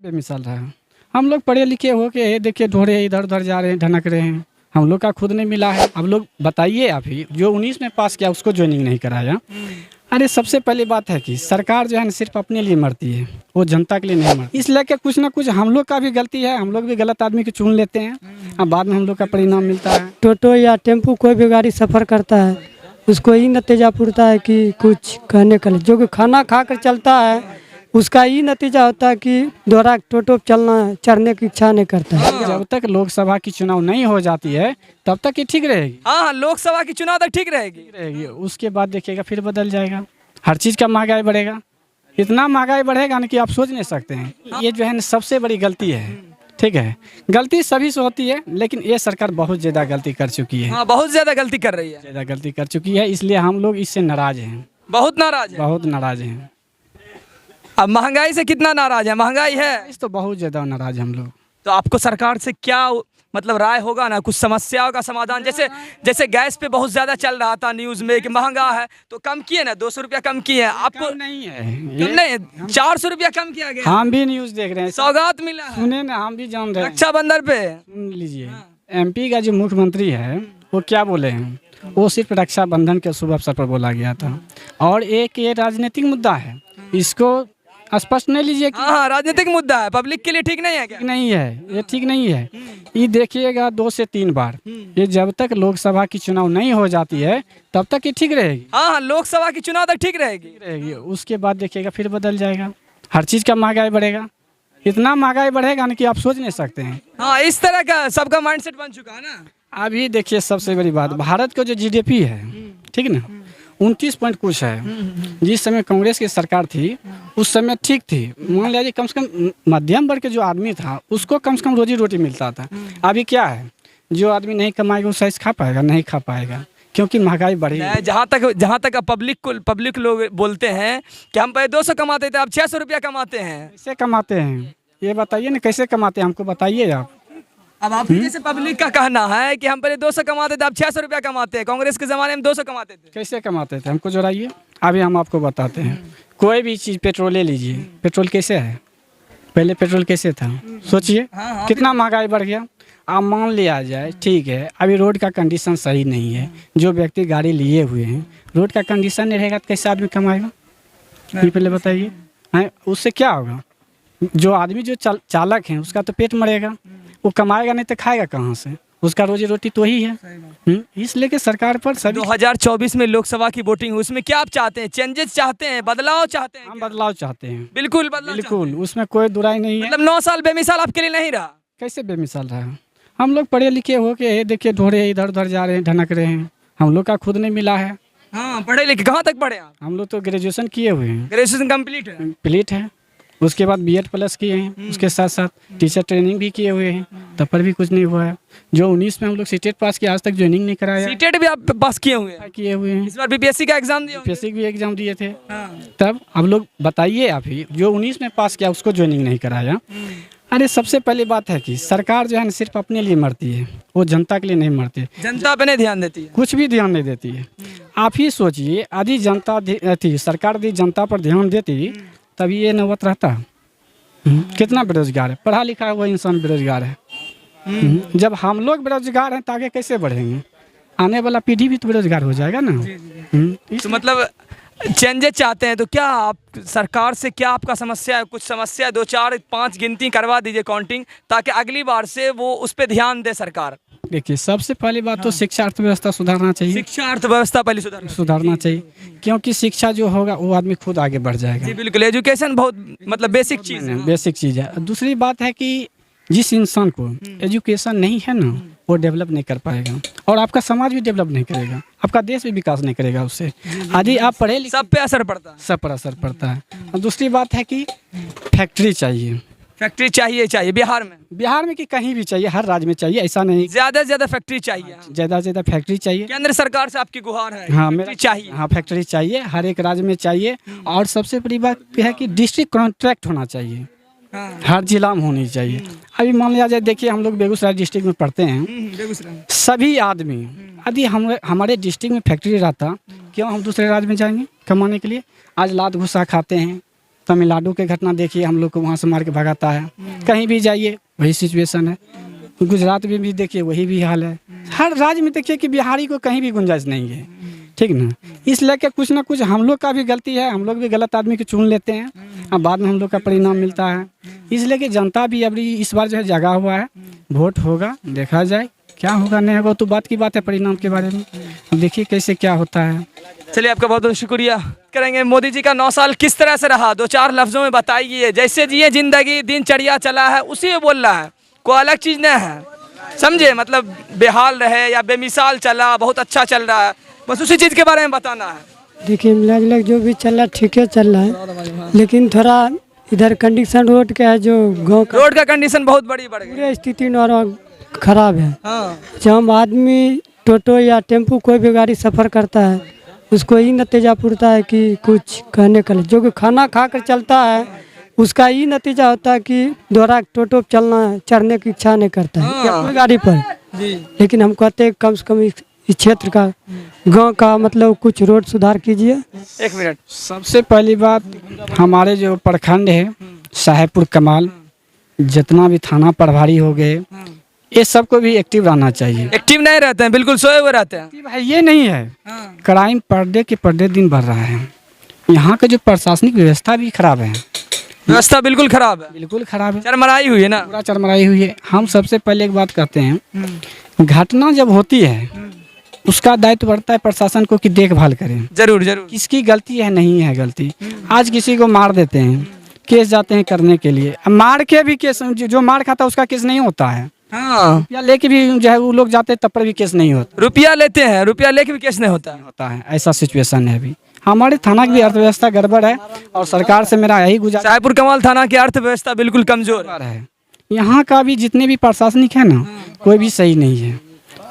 बेमिसाल रहा है। हम लोग पढ़े लिखे हो के देखिए ढोरे इधर उधर जा रहे हैं, ढनक रहे हैं। हम लोग का खुद नहीं मिला है। अब लोग बताइए, आप ही जो 19 में पास किया उसको ज्वाइनिंग नहीं कराया। अरे सबसे पहली बात है कि सरकार जो है ना सिर्फ अपने लिए मरती है, वो जनता के लिए नहीं मरती। इसलिए कि कुछ ना कुछ हम लोग का भी गलती है, हम लोग भी गलत आदमी को चुन लेते हैं, अब बाद में हम लोग का परिणाम मिलता है। टोटो या टेम्पू कोई भी गाड़ी सफ़र करता है उसको ये नतीजा पूरता है कि कुछ कहने का नहीं। जो कि खाना खा कर चलता है उसका ये नतीजा होता है कि दोबारा टोटो चढ़ने की इच्छा नहीं करता है। जब तक लोकसभा की चुनाव नहीं हो जाती है तब तक ये ठीक रहेगी। हाँ, लोकसभा की चुनाव तक ठीक रहेगी। उसके बाद देखिएगा फिर बदल जाएगा। हर चीज़ का महंगाई बढ़ेगा, इतना महंगाई बढ़ेगा ना कि आप सोच नहीं सकते हैं। ये जो है ना सबसे बड़ी गलती है। ठीक है, गलती सभी से होती है, लेकिन ये सरकार बहुत ज़्यादा गलती कर चुकी है। हाँ, बहुत ज्यादा गलती कर रही है। ज़्यादा गलती कर चुकी है, इसलिए हम लोग इससे नाराज हैं, बहुत नाराज है। बहुत नाराज हैं। अब महंगाई से कितना नाराज है? महंगाई है इस तो बहुत ज़्यादा नाराज हम लोग। तो आपको सरकार से क्या मतलब राय होगा ना, कुछ समस्याओं का समाधान? जैसे जैसे गैस पे बहुत ज्यादा चल रहा था न्यूज में कि महंगा है, तो कम किए ना, 200 रुपया कम किए। आपको कम नहीं है कम नहीं, 400 रुपया कम किया गया। हम भी न्यूज़ देख रहे हैं, सौगात मिला है सुने ना, हम भी जान रहे हैं। रक्षाबंधन पे। सुन लीजिए, MP का जो मुख्यमंत्री है वो क्या बोले हैं, वो सिर्फ रक्षाबंधन के शुभ अवसर पर बोला गया था। और एक ये राजनीतिक मुद्दा है, इसको स्पष्ट नहीं लीजिए कि हाँ, राजनीतिक मुद्दा है, पब्लिक के लिए ठीक नहीं है क्या? ठीक नहीं है, ये ठीक नहीं है। ये देखिएगा 2 से 3 बार, ये जब तक लोकसभा की चुनाव नहीं हो जाती है तब तक ये ठीक रहेगी। हाँ, लोकसभा की चुनाव तक ठीक रहेगी। उसके बाद देखिएगा फिर बदल जाएगा। हर चीज़ का महंगाई बढ़ेगा, इतना महंगाई बढ़ेगा ना कि आप सोच नहीं सकते हैं। हाँ, इस तरह का सबका माइंडसेट बन चुका है ना। अभी देखिए सबसे बड़ी बात, भारत का जो GDP है, ठीक ना, 29 पॉइंट कुछ है। जिस समय कांग्रेस की सरकार थी उस समय ठीक थी, मान लीजिए कम से कम मध्यम वर्ग के जो आदमी था उसको कम से कम रोजी रोटी मिलता था। अभी क्या है, जो आदमी नहीं कमाएगा वो सही खा पाएगा? नहीं खा पाएगा, क्योंकि महंगाई बढ़ी है। जहाँ तक पब्लिक लोग बोलते हैं कि हम पहले 200 कमाते थे, अब 600 रुपया कमाते हैं। कैसे कमाते हैं ये बताइए ना, कैसे कमाते हैं हमको बताइए आप। अब आप जैसे पब्लिक का कहना है कि हम पहले 200 कमाते थे, अब 600 रुपया कमाते हैं। कांग्रेस के जमाने में 200 कमाते थे। कैसे कमाते थे हमको जोड़ाइए, अभी हम आपको बताते हैं। कोई भी चीज़, पेट्रोल ले लीजिए, पेट्रोल कैसे है, पहले पेट्रोल कैसे था सोचिए। कितना महंगाई बढ़ गया। आप मान लिया जाए, ठीक है, अभी रोड का कंडीशन सही नहीं है, जो व्यक्ति गाड़ी लिए हुए हैं, रोड का कंडीशन नहीं रहेगा तो कैसे आदमी कमाएगा, ये पहले बताइए। हैं, उससे क्या होगा, जो आदमी जो चालक है उसका तो पेट मरेगा, वो कमाएगा नहीं तो खाएगा कहाँ से, उसका रोजी रोटी तो ही है। इसलिए कि सरकार पर सभी 2024 में लोकसभा की वोटिंग हुई, उसमें क्या आप चाहते हैं? चेंजेस चाहते हैं, बदलाव चाहते हैं? हम बदलाव चाहते हैं, बिल्कुल बदलाव चाहते बिल्कुल, उसमें कोई दुराई नहीं है। मतलब 9 साल बेमिसाल आपके लिए नहीं रहा? कैसे बेमिसाल रहा है। हम लोग पढ़े लिखे हो के देखिए ढोरे इधर उधर जा रहे हैं, ढनक रहे हैं। हम लोग का खुद नहीं मिला है। हाँ, पढ़े लिखे कहाँ तक पढ़े आप? हम लोग तो ग्रेजुएशन किए हुए हैं, ग्रेजुएशन कंप्लीट है। कंप्लीट है। उसके बाद B.Ed+ किए हैं, उसके साथ साथ टीचर ट्रेनिंग भी किए हुए हैं, तब पर भी कुछ नहीं हुआ है। जो 19 में हम लोग सीटेट पास किया, आज तक ज्वाइनिंग नहीं कराया। सीटेट भी आप पास किए हुए हैं? किए हुए हैं, इस बार BPSC का एग्जाम दिया? PSC भी एग्जाम दिए थे। हाँ। तब अब लोग बताइए, आप ही जो 19 में पास किया उसको ज्वाइनिंग नहीं कराया। अरे सबसे पहली बात है कि सरकार जो है ना सिर्फ अपने लिए मरती है, वो जनता के लिए नहीं मरती। जनता पे नहीं ध्यान देती है, कुछ भी ध्यान नहीं देती है। आप ही सोचिए, यदि जनता थी, सरकार यदि जनता पर ध्यान देती तभी ये नौबत रहता। कितना बेरोजगार है, पढ़ा लिखा हुआ इंसान बेरोजगार है। जब हम लोग बेरोजगार हैं तो आगे कैसे बढ़ेंगे, आने वाला पीढ़ी भी तो बेरोजगार हो जाएगा ना। तो मतलब चेंजेस चाहते हैं, तो क्या आप सरकार से क्या आपका समस्या है? कुछ समस्या 2 4 5 गिनती करवा दीजिए, काउंटिंग, ताकि अगली बार से वो उस पर ध्यान दे सरकार। देखिए सबसे पहली बात तो शिक्षा अर्थव्यवस्था सुधारना चाहिए। शिक्षा अर्थव्यवस्था पहले सुधारना चाहिए, क्योंकि शिक्षा जो होगा वो आदमी खुद आगे बढ़ जाएगा। जी बिल्कुल, एजुकेशन बहुत मतलब बेसिक चीज़ है। बेसिक चीज़ है। दूसरी बात है कि जिस इंसान को एजुकेशन नहीं है ना, वो डेवलप नहीं कर पाएगा, और आपका समाज भी डेवलप नहीं करेगा, आपका देश भी विकास नहीं करेगा उससे। यदि आप पढ़े लिखे, सब पे असर पड़ता है, सब पर असर पड़ता है। और दूसरी बात है कि फैक्ट्री चाहिए। फैक्ट्री चाहिए बिहार में कि कहीं भी चाहिए, हर राज्य में चाहिए, ऐसा नहीं। ज्यादा से ज्यादा फैक्ट्री चाहिए, ज़्यादा से ज़्यादा फैक्ट्री चाहिए। केंद्र सरकार से आपकी गुहार है। हाँ, फैक्ट्री चाहिए। हाँ, फैक्ट्री चाहिए, हर एक राज्य में चाहिए। और सबसे बड़ी बात यह है कि डिस्ट्रिक्ट कॉन्ट्रैक्ट होना चाहिए, हर जिला में होनी चाहिए। अभी मान लिया जाए, देखिए हम लोग बेगूसराय डिस्ट्रिक्ट में पढ़ते हैं, सभी आदमी यदि हमारे डिस्ट्रिक्ट में फैक्ट्री रहता, क्यों हम दूसरे राज्य में जाएंगे कमाने के लिए? आज लात घुसा खाते हैं, तमिलनाडु के घटना देखिए, हम लोग को वहाँ से मार के भगाता है। कहीं भी जाइए वही सिचुएशन है। गुजरात में भी देखिए वही भी हाल है। हर राज्य में देखिए कि बिहारी को कहीं भी गुंजाइश नहीं है, ठीक ना। इसलिए कि कुछ ना कुछ हम लोग का भी गलती है, हम लोग भी गलत आदमी को चुन लेते हैं और बाद में हम लोग का परिणाम मिलता है। इसलिए कि जनता भी अभी इस बार जो है जगा हुआ है, वोट होगा, देखा जाए क्या होगा नहीं होगा, तो बात की बात है परिणाम के बारे में। अब देखिए कैसे क्या होता है। चलिए, आपका बहुत बहुत शुक्रिया करेंगे। मोदी जी का 9 साल किस तरह से रहा, 2-4 लफ्जों में बताइए। जैसे जिए जिंदगी, दिनचर्या चला है, उसी में बोल रहा है, कोई अलग चीज़ नहीं है, समझे। मतलब बेहाल रहे या बेमिसाल चला, बहुत अच्छा चल रहा है, बस उसी चीज़ के बारे में बताना है। देखिए मिला जुला जो भी चल रहा ठीक है चल रहा है, लेकिन थोड़ा इधर कंडीशन रोड का है, जो गाँव का रोड का कंडीशन बहुत बड़ी बढ़ गई। पूरी स्थिति नॉर्मल खराब है। हाँ, जब हम आदमी टोटो या टेम्पू कोई भी गाड़ी सफ़र करता है, उसको ही नतीजा पुरता है कि कुछ कहने का नहीं। जो कि खाना खा कर चलता है, उसका ही नतीजा होता है कि दोबारा टोटो चढ़ने की इच्छा नहीं करता है या कोई गाड़ी पर। लेकिन हम कहते हैं कम से कम इस क्षेत्र का, गांव का मतलब कुछ रोड सुधार कीजिए। 1 मिनट। सबसे पहली बात, हमारे जो प्रखंड है साहेबपुर कमाल, जितना भी थाना प्रभारी हो गए, ये सबको भी एक्टिव रहना चाहिए। एक्टिव नहीं रहते हैं, बिल्कुल सोए हुए रहते हैं। भाई ये नहीं है, क्राइम पर डे के पर डे दिन बढ़ रहा है। यहाँ का जो प्रशासनिक व्यवस्था भी खराब है, व्यवस्था बिल्कुल खराब है, बिल्कुल खराब है, चरमराई हुई है ना। पूरा चरमराई हुई है। हम सबसे पहले एक बात कहते हैं, घटना जब होती है उसका दायित्व बढ़ता है प्रशासन को कि देखभाल करें, जरूर जरूर। किसकी गलती है नहीं है गलती। आज किसी को मार देते हैं, केस जाते हैं करने के लिए, अब मार के भी केस, जो मार खाता है उसका केस नहीं होता है। हाँ, या लेके भी जो है वो लोग जाते हैं तब पर भी केस नहीं होता रुपया लेते हैं, रुपया लेके भी केस नहीं होता। है। ऐसा सिचुएशन है अभी। हमारे थाना की भी अर्थव्यवस्था गड़बड़ है और सरकार से मेरा यही गुजारिश साहेबपुर कमाल थाना की अर्थव्यवस्था बिल्कुल कमजोर है। है। यहाँ का भी जितने भी प्रशासनिक है ना, कोई भी सही नहीं है।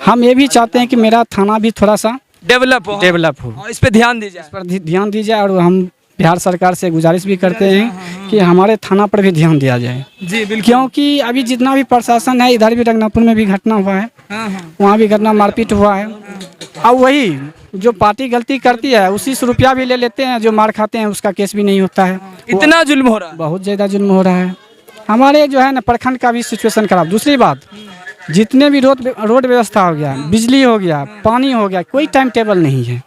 हम ये भी चाहते हैं कि मेरा थाना भी थोड़ा सा डेवलप हो हो, और इस पे ध्यान दी जाए। इस पर ध्यान दी जाए। और हम बिहार सरकार से गुजारिश भी करते हैं कि हमारे थाना पर भी ध्यान दिया जाए। जी बिल्कुल। क्योंकि अभी जितना भी प्रशासन है, इधर भी रंगनापुर में भी घटना हुआ है, वहाँ भी घटना मारपीट हुआ है। अब वही जो पार्टी गलती करती है उसी से रुपया भी ले लेते हैं, जो मार खाते हैं उसका केस भी नहीं होता है। इतना जुल्म हो रहा है, बहुत ज़्यादा जुल्म हो रहा है। हमारे जो है ना प्रखंड का भी सिचुएशन खराब। दूसरी बात, जितने भी रोड व्यवस्था हो गया, बिजली हो गया, पानी हो गया, कोई टाइम टेबल नहीं है।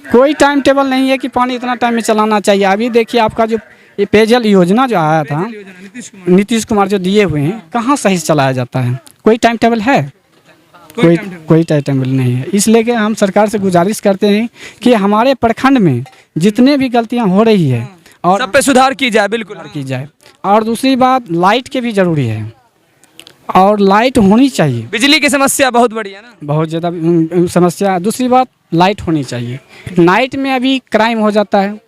कोई टाइम टेबल नहीं है कि पानी इतना टाइम में चलाना चाहिए। अभी देखिए आपका जो ये पेयजल योजना जो आया था नीतीश कुमार जो दिए हुए हैं, कहाँ सही से चलाया जाता है? कोई टाइम टेबल है? कोई टाइम टेबल नहीं है। इसलिए कि हम सरकार से गुजारिश करते हैं कि हमारे प्रखंड में जितने भी गलतियाँ हो रही है और सब पे सुधार की जाए, बिल्कुल की जाए। और दूसरी बात, लाइट के भी जरूरी है और लाइट होनी चाहिए। बिजली की समस्या बहुत बड़ी है ना, बहुत ज़्यादा समस्या। दूसरी बात, लाइट होनी चाहिए। नाइट में अभी क्राइम हो जाता है,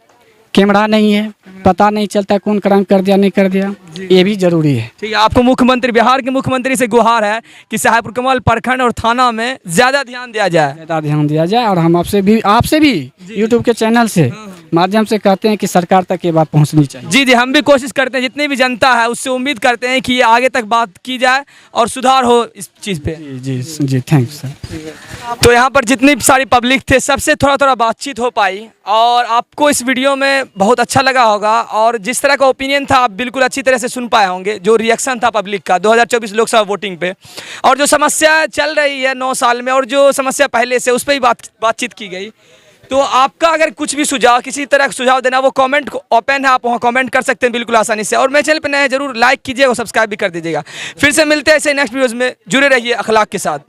कैमरा नहीं है, पता नहीं चलता कौन क्राइम कर दिया नहीं कर दिया, ये भी जरूरी है। ठीक है। आपको मुख्यमंत्री, बिहार के मुख्यमंत्री से गुहार है कि साहेबपुर कमाल प्रखंड और थाना में ज्यादा ध्यान दिया जाए, ज़्यादा ध्यान दिया जाए। और हम आपसे भी यूट्यूब के चैनल से माध्यम से कहते हैं कि सरकार तक ये बात पहुंचनी चाहिए। जी जी, हम भी कोशिश करते हैं, जितनी भी जनता है उससे उम्मीद करते हैं कि ये आगे तक बात की जाए और सुधार हो इस चीज़ पे। जी जी जी, थैंक्स सर। तो यहाँ पर जितनी सारी पब्लिक थे सबसे थोड़ा बातचीत हो पाई और आपको इस वीडियो में बहुत अच्छा लगा होगा और जिस तरह का ओपिनियन था आप बिल्कुल अच्छी तरह से सुन पाए होंगे। जो रिएक्शन था पब्लिक का 2024 लोकसभा वोटिंग पे और जो समस्या चल रही है 9 साल में और जो समस्या पहले से उस पर ही बातचीत की गई। तो आपका अगर कुछ भी सुझाव, किसी तरह का सुझाव देना, वो कमेंट ओपन है, आप वहाँ कमेंट कर सकते हैं बिल्कुल आसानी से। और मेरे चैनल पर नए जरूर लाइक कीजिएगा और सब्सक्राइब भी कर दीजिएगा। फिर से मिलते हैं ऐसे नेक्स्ट वीडियोज़ में, जुड़े रहिए अखलाक के साथ।